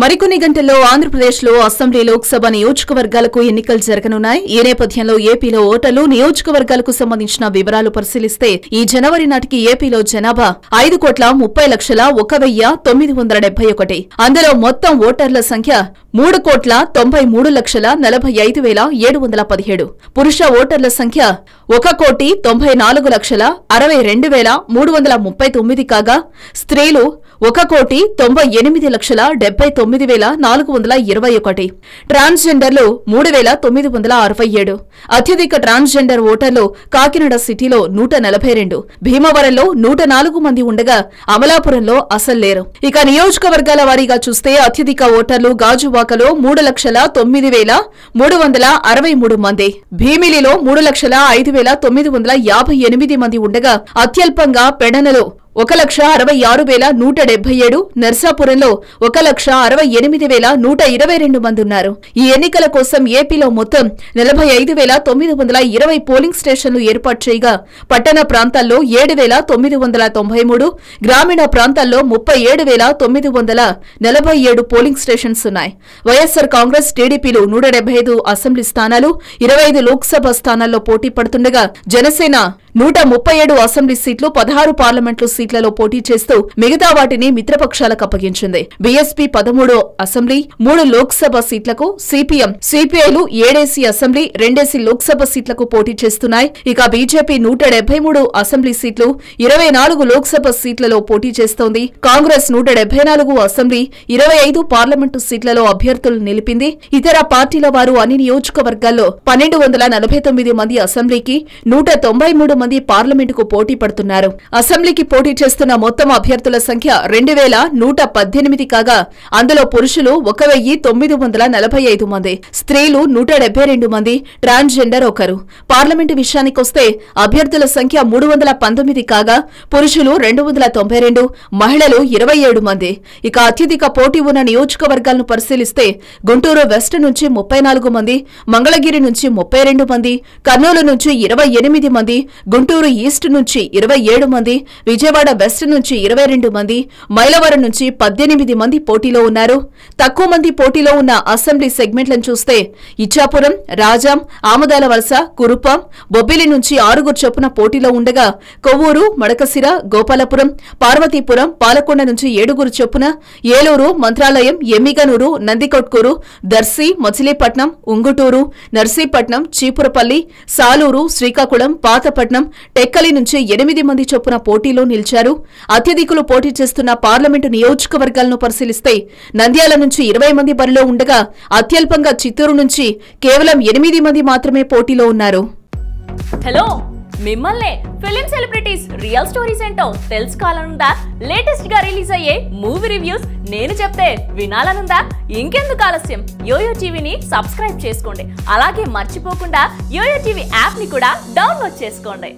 మరికొన్ని గంటల్లో ఆంధ్రప్రదేశ్లో అసెంబ్లీ లోక్సభ నియోజకవర్గాలకు ఎన్నికలు జరగనున్నాయి. ఈ నేపథ్యంలో ఏపీలో ఓటర్లు నియోజకవర్గాలకు సంబంధించిన వివరాలు పరిశీలిస్తే ఈ జనవరి నాటికి ఏపీలో జనాభా 5,30,1,971. అందులో మొత్తం ఓటర్ల సంఖ్య 3,93,45,717. పురుష ఓటర్ల సంఖ్య 1,94,62,339 కాగా స్త్రీలు 1,98,79,421. ట్రాన్స్జెండర్లు 3,967. అత్యధిక ట్రాన్స్జెండర్ ఓటర్లు కాకినాడ సిటీలో 142, భీమవరంలో 104 మంది ఉండగా అమలాపురంలో అసలు లేరు. ఇక నియోజకవర్గాల వారీగా చూస్తే అత్యధిక ఓటర్లు గాజువాకలో 3,09,363 మంది, భీమిలిలో 3,05,958 మంది ఉండగా అత్యల్పంగా పెడనలో 1,66,177, నర్సాపురంలో 1,68,122 మంది ఉన్నారు. ఈ ఎన్నికల కోసం ఏపీలో మొత్తం 45,920 పోలింగ్ స్టేషన్లు ఏర్పాటు చేయగా పట్టణ ప్రాంతాల్లో 7,993, గ్రామీణ ప్రాంతాల్లో 37,947 పోలింగ్ స్టేషన్స్ ఉన్నాయి. వైఎస్సార్ కాంగ్రెస్, టీడీపీలు 175 అసెంబ్లీ స్థానాలు, 25 లోక్సభ స్థానాల్లో పోటీ పడుతుండగా జనసేన 137 అసెంబ్లీ సీట్లు, 16 పార్లమెంట్లు సీట్లలో పోటీ చేస్తూ మిగతా వాటిని మిత్రపక్షాలకు అప్పగించింది. బీఎస్పీ 13 అసెంబ్లీ, 3 లోక్సభ సీట్లకు, సిపిఎం, సిపిఐలు 7 అసెంబ్లీ, 2 లోక్సభ సీట్లకు పోటీ చేస్తున్నాయి. ఇక బీజేపీ 173 అసెంబ్లీ సీట్లు, 24 లోక్సభ సీట్లలో పోటీ చేస్తోంది. కాంగ్రెస్ 174 అసెంబ్లీ, 25 పార్లమెంటు సీట్లలో అభ్యర్థులు నిలిపింది. ఇతర పార్టీల వారు అన్ని నియోజకవర్గాల్లో 1,249 మంది అసెంబ్లీకి, 193 మంది పార్లమెంటుకు పోటీ పడుతున్నారు. అసెంబ్లీకి పోటీ చేస్తున్న మొత్తం అభ్యర్థుల సంఖ్య 2,118 కాగా అందులో పురుషులు 1,945 మంది, స్త్రీలు 172 మంది, ట్రాన్స్జెండర్ 1. పార్లమెంటు విషయానికొస్తే అభ్యర్థుల సంఖ్య 319 కాగా పురుషులు 292, మహిళలు 27 మంది. ఇక అత్యధిక పోటీ ఉన్న నియోజకవర్గాలను పరిశీలిస్తే గుంటూరు వెస్ట్ నుంచి 34 మంది, మంగళగిరి నుంచి 32 మంది, కర్నూలు నుంచి 28 మంది, గుంటూరు ఈస్ట్ నుంచి 27 మంది, విజయవాడ వెస్ట్ నుంచి 22 మంది, మైలవరం నుంచి 18 మంది పోటీలో ఉన్నారు. తక్కువ మంది పోటీలో ఉన్న అసెంబ్లీ సెగ్మెంట్లను చూస్తే ఇచ్చాపురం, రాజాం, ఆమదాల వలస, కురుపాం, బొబ్బిలి నుంచి 6 చొప్పున పోటీలో ఉండగా కొవ్వూరు, మడకసిర, గోపాలపురం, పార్వతీపురం, పాలకొండ నుంచి 7 చొప్పున, ఏలూరు, మంత్రాలయం, ఎమ్మిగనూరు, నందికొట్కూరు, దర్శి, మచిలీపట్నం, ఉంగుటూరు, నర్సీపట్నం, చీపురపల్లి, సాలూరు, శ్రీకాకుళం, పాతపట్నం, టెక్కలి నుంచి 8 మంది చొప్పున పోటీలో నిలిచారు. అత్యధికులు పోటీ చేస్తున్న పార్లమెంటు నియోజకవర్గాలను పరిశీలిస్తే నంద్యాల నుంచి 20 మంది బరిలో ఉండగా అత్యల్పంగా చిత్తూరు నుంచి కేవలం 8 మంది మాత్రమే పోటీలో ఉన్నారు. హలో, మిమ్మల్నే ఫిలిం సెలబ్రిటీస్ రియల్ స్టోరీస్ ఏంటో తెలుసుకోవాలనుందా? లేటెస్ట్ గా రిలీజ్ అయ్యే మూవీ రివ్యూస్ నేను చెప్తే వినాలనుందా? ఇంకెందుకు ఆలస్యం, యోయో టీవీని సబ్స్క్రైబ్ చేసుకోండి. అలాగే మర్చిపోకుండా యోయో టీవీ యాప్ ని కూడా డౌన్లోడ్ చేసుకోండి.